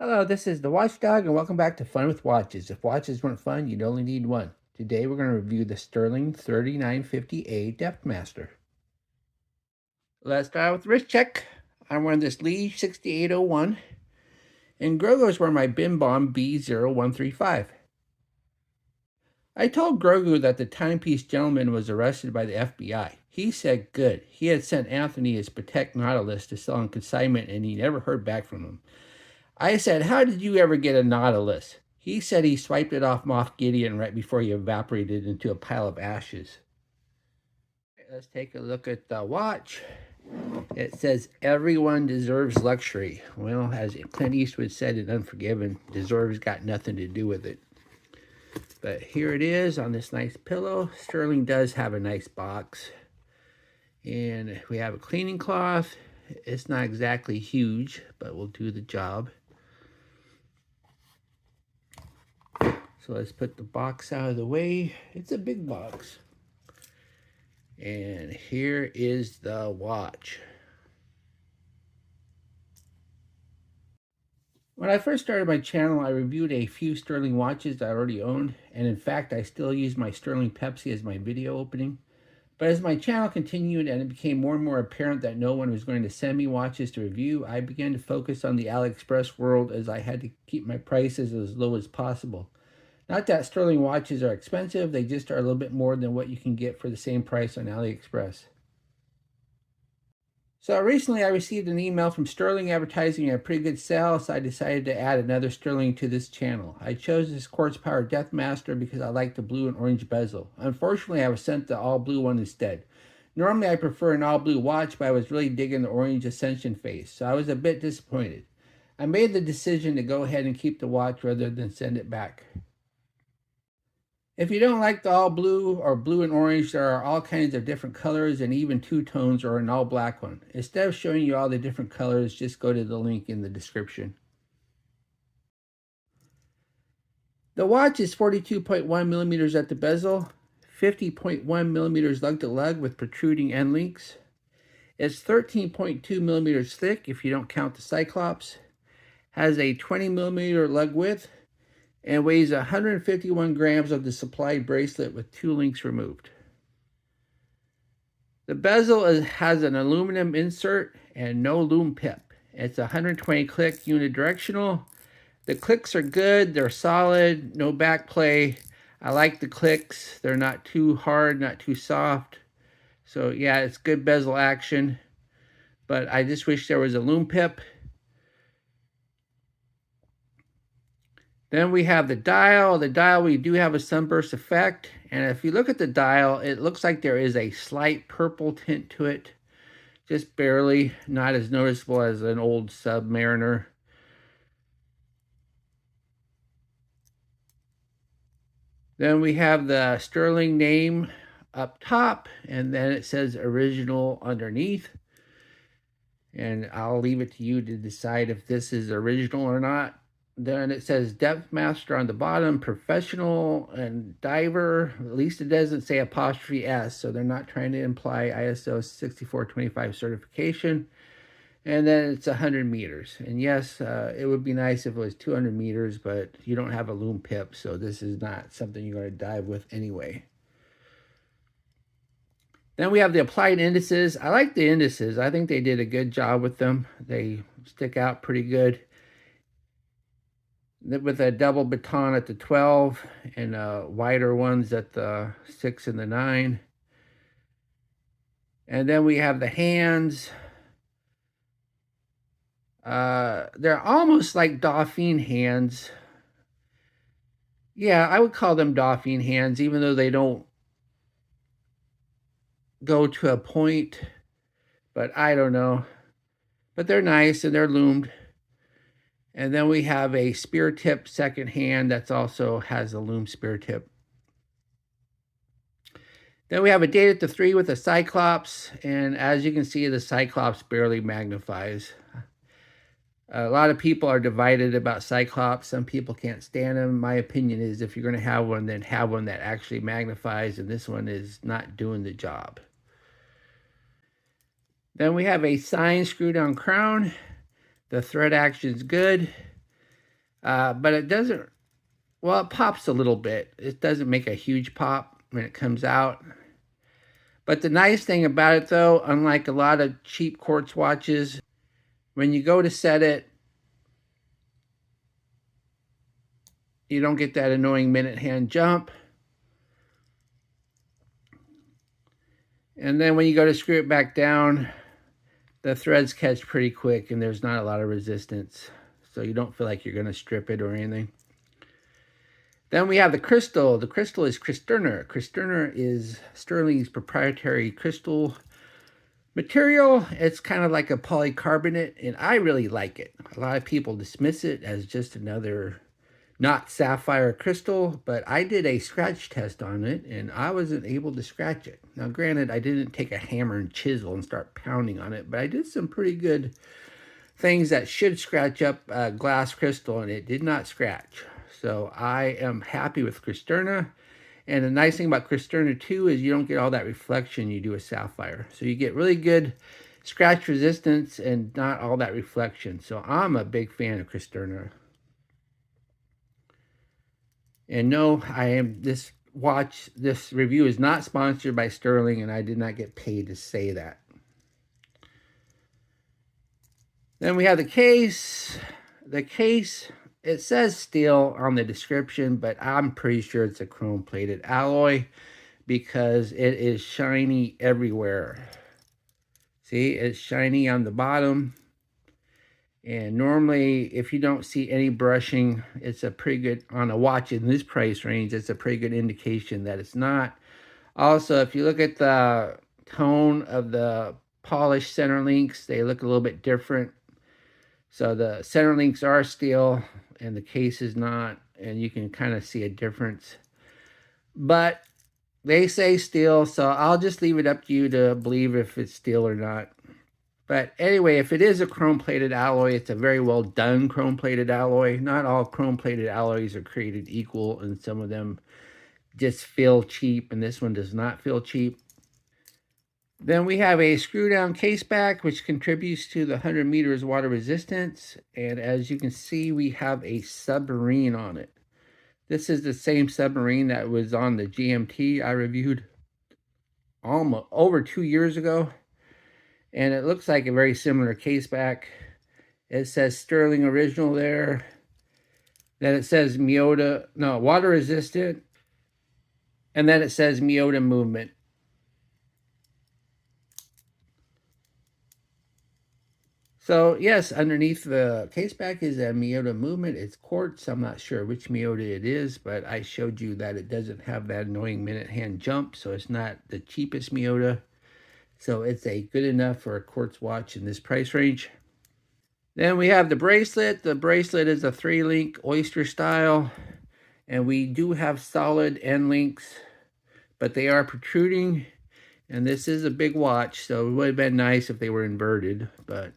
Hello, this is the Watchdog, and welcome back to Fun with Watches. If watches weren't fun, you'd only need one. Today we're going to review the Stuhrling 3950A Depthmaster. Let's start with the wrist check. I'm wearing this Lee 6801, and Grogu's wearing my Bim Bomb B0135. I told Grogu that the timepiece gentleman was arrested by the FBI. He said good. He had sent Anthony his Patek Nautilus to sell on consignment, and he never heard back from him. I said, how did you ever get a Nautilus? He said he swiped it off Moff Gideon right before he evaporated into a pile of ashes. Let's take a look at the watch. It says, everyone deserves luxury. Well, as Clint Eastwood said in Unforgiven, deserves got nothing to do with it. But here it is on this nice pillow. Stuhrling does have a nice box. And we have a cleaning cloth. It's not exactly huge, but will do the job. So let's put the box out of the way. It's a big box. And here is the watch. When I first started my channel, I reviewed a few Stuhrling watches I already owned. And in fact, I still use my Stuhrling Pepsi as my video opening. But as my channel continued and it became more and more apparent that no one was going to send me watches to review, I began to focus on the AliExpress world, as I had to keep my prices as low as possible. Not that Stuhrling watches are expensive, they just are a little bit more than what you can get for the same price on AliExpress. So recently I received an email from Stuhrling advertising a pretty good sale, so I decided to add another Stuhrling to this channel. I chose this Quartz Power Depthmaster because I like the blue and orange bezel. Unfortunately, I was sent the all blue one instead. Normally I prefer an all blue watch, but I was really digging the orange Ascension face, so I was a bit disappointed. I made the decision to go ahead and keep the watch rather than send it back. If you don't like the all blue or blue and orange, there are all kinds of different colors and even two-tones or an all black one. Instead of showing you all the different colors, just go to the link in the description. The watch is 42.1 millimeters at the bezel, 50.1 millimeters lug to lug with protruding end links. It's 13.2 millimeters thick if you don't count the Cyclops. Has a 20 millimeter lug width, and weighs 151 grams of the supplied bracelet with 2 links removed. The bezel has an aluminum insert and no lume pip. It's 120 click unidirectional. The clicks are good, they're solid, no back play. I like the clicks, they're not too hard, not too soft. So yeah, it's good bezel action, but I just wish there was a lume pip. Then we have the dial. The dial, we do have a sunburst effect. And if you look at the dial, it looks like there is a slight purple tint to it. Just barely, not as noticeable as an old Submariner. Then we have the Stuhrling name up top, and then it says original underneath. And I'll leave it to you to decide if this is original or not. Then it says Depthmaster on the bottom, professional and diver. At least it doesn't say apostrophe S, so they're not trying to imply ISO 6425 certification. And then it's 100 meters. And yes, it would be nice if it was 200 meters, but you don't have a lume pip, so this is not something you're going to dive with anyway. Then we have the applied indices. I like the indices. I think they did a good job with them. They stick out pretty good, with a double baton at the 12 and wider ones at the 6 and the 9. And then we have the hands. They're almost like Dauphine hands. Yeah, I would call them Dauphine hands, even though they don't go to a point, but I don't know. But they're nice and they're loomed. And then we have a spear tip second hand that's also has a lume spear tip. Then we have a date at the 3 with a Cyclops, and as you can see, the Cyclops barely magnifies. A lot of people are divided about Cyclops. Some people can't stand them. My opinion is if you're going to have one, then have one that actually magnifies, and this one is not doing the job. Then we have a sign screw down crown. The thread action is good. But it doesn't, well, it pops a little bit. It doesn't make a huge pop when it comes out. But the nice thing about it, though, unlike a lot of cheap quartz watches, when you go to set it, you don't get that annoying minute hand jump. And then when you go to screw it back down, the threads catch pretty quick and there's not a lot of resistance. So you don't feel like you're going to strip it or anything. Then we have the crystal. The crystal is Stuhrling. Stuhrling is Stuhrling's proprietary crystal material. It's kind of like a polycarbonate, and I really like it. A lot of people dismiss it as just another not sapphire crystal, but I did a scratch test on it, and I wasn't able to scratch it. Now, granted, I didn't take a hammer and chisel and start pounding on it, but I did some pretty good things that should scratch up glass crystal, and it did not scratch. So I am happy with Stuhrling. And the nice thing about Stuhrling too is you don't get all that reflection you do with sapphire. So you get really good scratch resistance and not all that reflection. So I'm a big fan of Stuhrling. And no, this review is not sponsored by Stuhrling, and I did not get paid to say that. Then we have the case. The case, it says steel on the description, but I'm pretty sure it's a chrome-plated alloy because it is shiny everywhere. See, it's shiny on the bottom. And normally, if you don't see any brushing, it's a pretty good, on a watch in this price range, it's a pretty good indication that it's not. Also, if you look at the tone of the polished center links, they look a little bit different. So the center links are steel and the case is not, and you can kind of see a difference. But they say steel, so I'll just leave it up to you to believe if it's steel or not. But anyway, if it is a chrome-plated alloy, it's a very well done chrome-plated alloy. Not all chrome-plated alloys are created equal, and some of them just feel cheap, and this one does not feel cheap. Then we have a screw-down caseback, which contributes to the 100 meters water resistance. And as you can see, we have a submarine on it. This is the same submarine that was on the GMT I reviewed almost over 2 years ago. And it looks like a very similar caseback. It says Stuhrling original there. Then it says water resistant. And then it says Miyota movement. So yes, underneath the caseback is a Miyota movement. It's quartz. I'm not sure which Miyota it is, but I showed you that it doesn't have that annoying minute hand jump, so it's not the cheapest Miyota. So it's a good enough for a quartz watch in this price range. Then we have the bracelet. The bracelet is a 3-link oyster style, and we do have solid end links, but they are protruding, and this is a big watch, so it would have been nice if they were inverted, but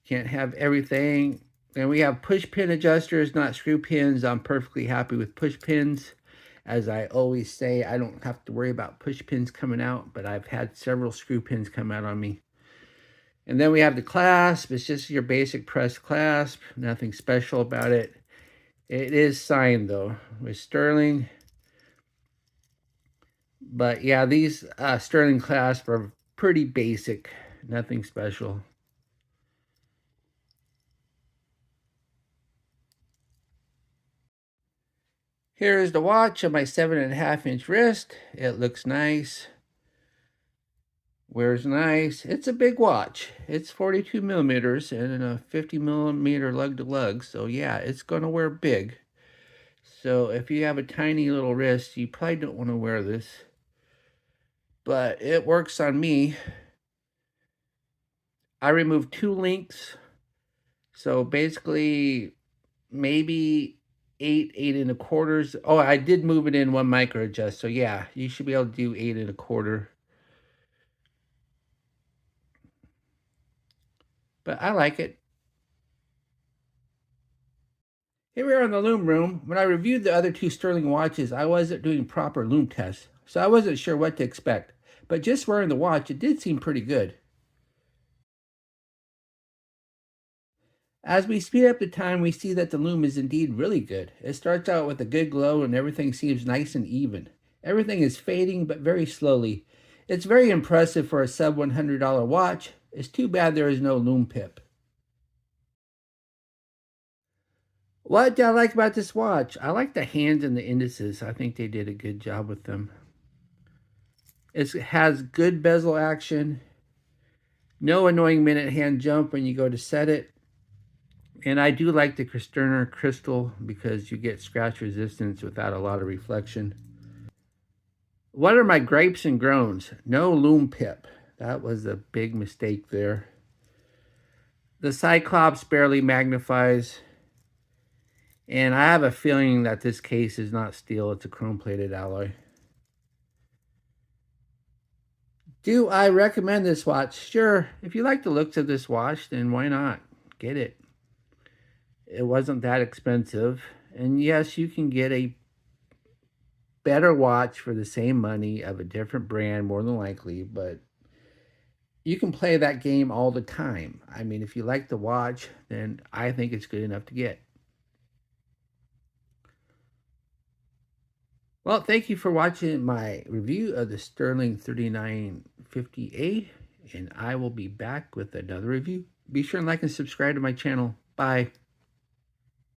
can't have everything. And we have push pin adjusters, not screw pins. I'm perfectly happy with push pins. As I always say, I don't have to worry about push pins coming out, but I've had several screw pins come out on me. And then we have the clasp. It's just your basic press clasp. Nothing special about it. It is signed, though, with Stuhrling. But yeah, these Stuhrling clasps are pretty basic. Nothing special. Here is the watch on my 7.5-inch wrist. It looks nice. Wears nice. It's a big watch. It's 42 millimeters and a 50 millimeter lug to lug. So yeah, it's going to wear big. So if you have a tiny little wrist, you probably don't want to wear this. But it works on me. I removed 2 links. So basically, maybe 8 1/4. Oh, I did move it in 1 micro adjust. So yeah, you should be able to do 8 1/4. But I like it. Here we are in the Lume room. When I reviewed the other 2 Stuhrling watches, I wasn't doing proper Lume tests, so I wasn't sure what to expect. But just wearing the watch, it did seem pretty good. As we speed up the time, we see that the Lume is indeed really good. It starts out with a good glow and everything seems nice and even. Everything is fading, but very slowly. It's very impressive for a sub $100 watch. It's too bad there is no Lume pip. What do I like about this watch? I like the hands and the indices. I think they did a good job with them. It has good bezel action. No annoying minute hand jump when you go to set it. And I do like the Sterner crystal because you get scratch resistance without a lot of reflection. What are my gripes and groans? No Lume pip. That was a big mistake there. The Cyclops barely magnifies. And I have a feeling that this case is not steel, it's a chrome-plated alloy. Do I recommend this watch? Sure. If you like the looks of this watch, then why not? Get it. It wasn't that expensive. And yes, you can get a better watch for the same money of a different brand, more than likely, but you can play that game all the time. I mean, if you like the watch, then I think it's good enough to get. Well, thank you for watching my review of the Stuhrling 3950A, and I will be back with another review. Be sure and like and subscribe to my channel. Bye.